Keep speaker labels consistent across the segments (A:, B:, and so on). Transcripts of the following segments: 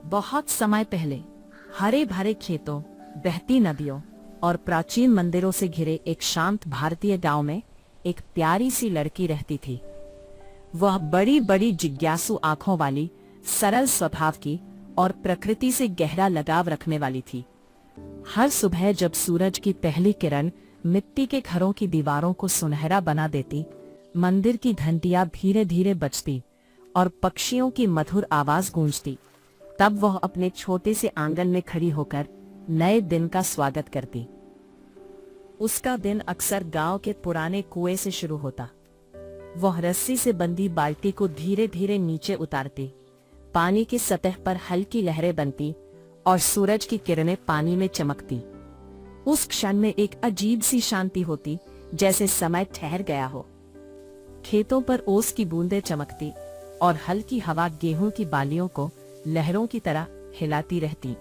A: बहुत समय पहले हरे भरे खेतों, बहती नदियों और प्राचीन मंदिरों से घिरे एक शांत भारतीय गांव में एक प्यारी सी लड़की रहती थी। वह बड़ी बड़ी जिज्ञासु आंखों वाली, सरल स्वभाव की और प्रकृति से गहरा लगाव रखने वाली थी। हर सुबह जब सूरज की पहली किरण मिट्टी के घरों की दीवारों को सुनहरा बना देती, मंदिर की घंटियां धीरे धीरे बजती और पक्षियों की मधुर आवाज गूंजती, तब वह अपने छोटे से आंगन में खड़ी होकर नए दिन का स्वागत करती। उसका दिन अक्सर गांव के पुराने कुएं से शुरू होता। वह रस्सी से बंधी बाल्टी को धीरे धीरे नीचे उतारती, पानी की सतह पर हल्की लहरें बनती और सूरज की किरणें पानी में चमकती। उस क्षण में एक अजीब सी शांति होती, जैसे समय ठहर गया हो। खेतों पर ओस की बूंदें चमकती और हल्की हवा गेहूं की बालियों को लहरों की तरह हिलाती रहती।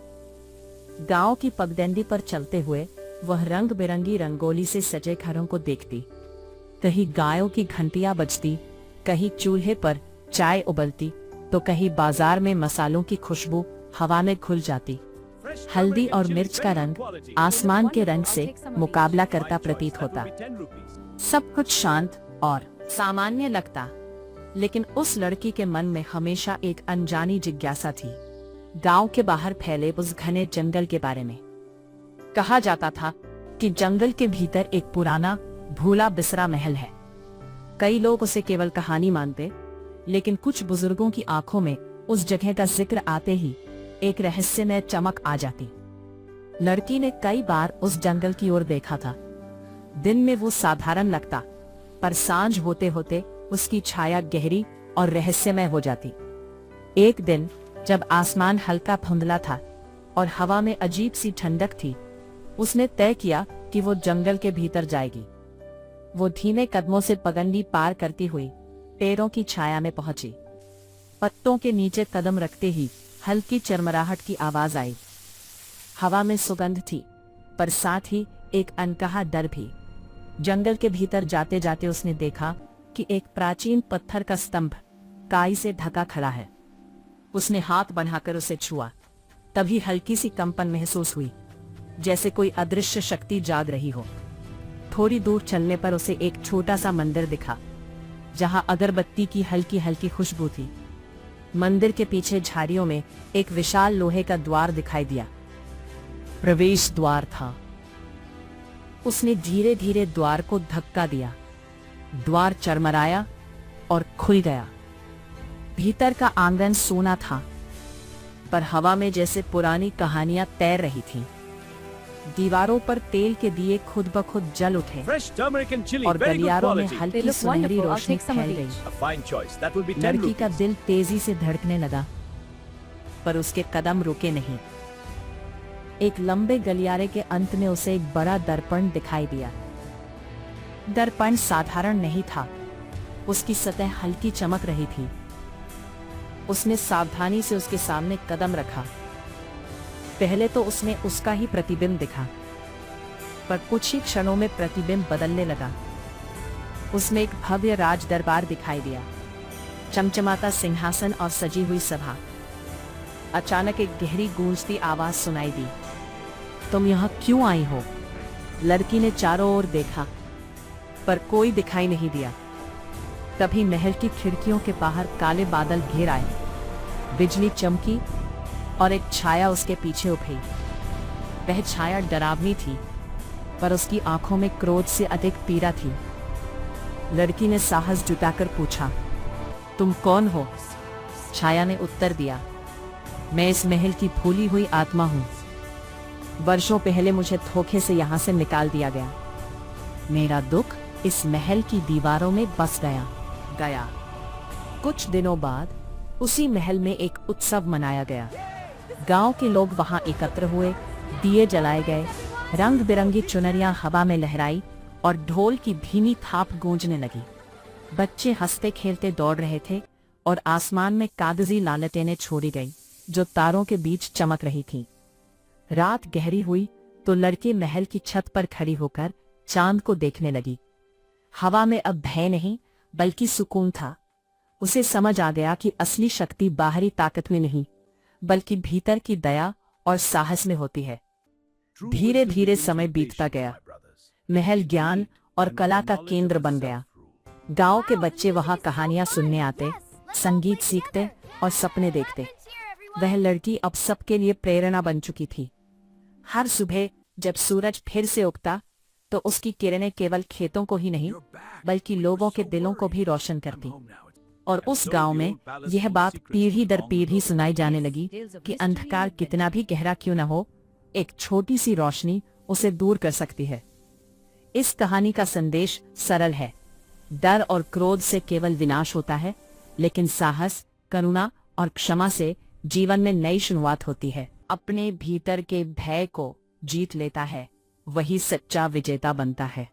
A: गांव की पगडंडी पर चलते हुए वह रंग बिरंगी रंगोली से सजे घरों को देखती। कहीं गायों की घंटियां बजती, कहीं चूल्हे पर चाय उबलती, तो कहीं बाजार में मसालों की खुशबू हवा में घुल जाती। हल्दी और मिर्च का रंग आसमान के रंग से मुकाबला करता प्रतीत होता। सब कुछ शांत और सामान्य लगता, लेकिन उस लड़की के मन में हमेशा एक अनजानी जिज्ञासा थी। गांव के बाहर फैले उस घने जंगल के बारे में कहा जाता था कि जंगल के भीतर एक पुराना भूला बिसरा महल है। कई लोग उसे केवल कहानी मानते, लेकिन कुछ बुजुर्गों की आंखों में उस जगह का जिक्र आते ही एक रहस्यमय चमक आ जाती। लड़की ने कई बार उस जंगल की ओर देखा था। दिन में वो साधारण लगता, पर सांझ होते होते उसकी छाया गहरी और रहस्यमय हो जाती। एक दिन जब आसमान हल्का धुंधला था और हवा में अजीब सी ठंडक थी, उसने तय किया कि वो जंगल के भीतर जाएगी। वो धीमे कदमों से पगडंडी पार करती हुई पेड़ों की छाया में पहुंची। पत्तों के नीचे कदम रखते ही हल्की चरमराहट की आवाज आई। हवा में सुगंध थी, पर साथ ही एक अनकहा डर भी। जंगल के भीतर जाते जाते उसने देखा कि एक प्राचीन पत्थर का स्तंभ काई से ढका खड़ा है। उसने हाथ बढ़ाकर उसे छुआ, तभी हल्की सी कंपन महसूस हुई, जैसे कोई अदृश्य शक्ति जाग रही हो। थोड़ी दूर चलने पर उसे एक छोटा सा मंदिर दिखा, जहां अगरबत्ती की हल्की हल्की खुशबू थी। मंदिर के पीछे झाड़ियों में एक विशाल लोहे का द्वार दिखाई दिया। प्रवेश द्वार था। उसने धीरे धीरे द्वार को धक्का दिया। द्वार चरमराया और खुल गया। भीतर का आंगन सोना था, पर हवा में जैसे पुरानी कहानियां तैर रही थीं। दीवारों पर तेल के दिए खुद ब खुद जल उठे और गलियारों में हल्की सुनहरी रोशनी फैल गई। लड़की का दिल तेजी से धड़कने लगा, पर उसके कदम रुके नहीं। एक लंबे गलियारे के अंत में उसे एक बड़ा दर्पण दिखाई दिया। दर्पण साधारण नहीं था, उसकी सतह हल्की चमक रही थी। उसने सावधानी से उसके सामने कदम रखा। पहले तो उसने उसका ही प्रतिबिंब दिखा, पर कुछ ही क्षणों में प्रतिबिंब बदलने लगा। उसमें एक भव्य राज दरबार दिखाई दिया, चमचमाता सिंहासन और सजी हुई सभा। अचानक एक गहरी गूंजती आवाज सुनाई दी, तुम यहाँ क्यों आई हो? लड़की ने चारों ओर देखा, पर कोई दिखाई नहीं दिया। तभी महल की खिड़कियों के बाहर काले बादल घेर आए। बिजली चमकी और एक छाया उसके पीछे उभरी। वह छाया डरावनी थी, पर उसकी आंखों में क्रोध से अधिक पीड़ा थी। लड़की ने साहस जुटाकर पूछा, तुम कौन हो? छाया ने उत्तर दिया, मैं इस महल की भूली हुई आत्मा हूं। वर्षों पहले मुझे धोखे से यहां से निकाल दिया गया। मेरा दुख इस महल की दीवारों में बस गया। कुछ दिनों बाद उसी महल में एक उत्सव मनाया गया। गांव के लोग वहां एकत्र हुए, दिए जलाए गए, रंग बिरंगी चुनरियां हवा में लहराई और ढोल की धीमी थाप गूंजने लगी। बच्चे हंसते खेलते दौड़ रहे थे और आसमान में कागजी लालटेनें छोड़ी गई, जो तारों के बीच चमक रही थीं। रात गहरी हुई तो लड़की महल की छत पर खड़ी होकर चांद को देखने लगी। हवा में अब भय नहीं, बल्कि सुकून था। उसे समझ आ गया कि असली शक्ति बाहरी ताकत में नहीं, बल्कि भीतर की दया और साहस में होती है। धीरे धीरे समय बीतता गया। महल ज्ञान और कला का केंद्र बन गया। गांव के बच्चे वहां कहानियां सुनने आते, संगीत सीखते और सपने देखते। वह लड़की अब सबके लिए प्रेरणा बन चुकी थी। हर सुबह जब सूरज फिर से उगता तो उसकी किरणें केवल खेतों को ही नहीं बल्कि लोगों के दिलों को भी रोशन करती। और उस गांव में यह बात पीढ़ी दर पीढ़ी सुनाई जाने लगी कि अंधकार कितना भी गहरा क्यों न हो, एक छोटी सी रोशनी उसे दूर कर सकती है। इस कहानी का संदेश सरल है। डर और क्रोध से केवल विनाश होता है, लेकिन साहस, करुणा और क्षमा से जीवन में नई शुरुआत होती है। अपने भीतर के भय को जीत लेता है, वही सच्चा विजेता बनता है।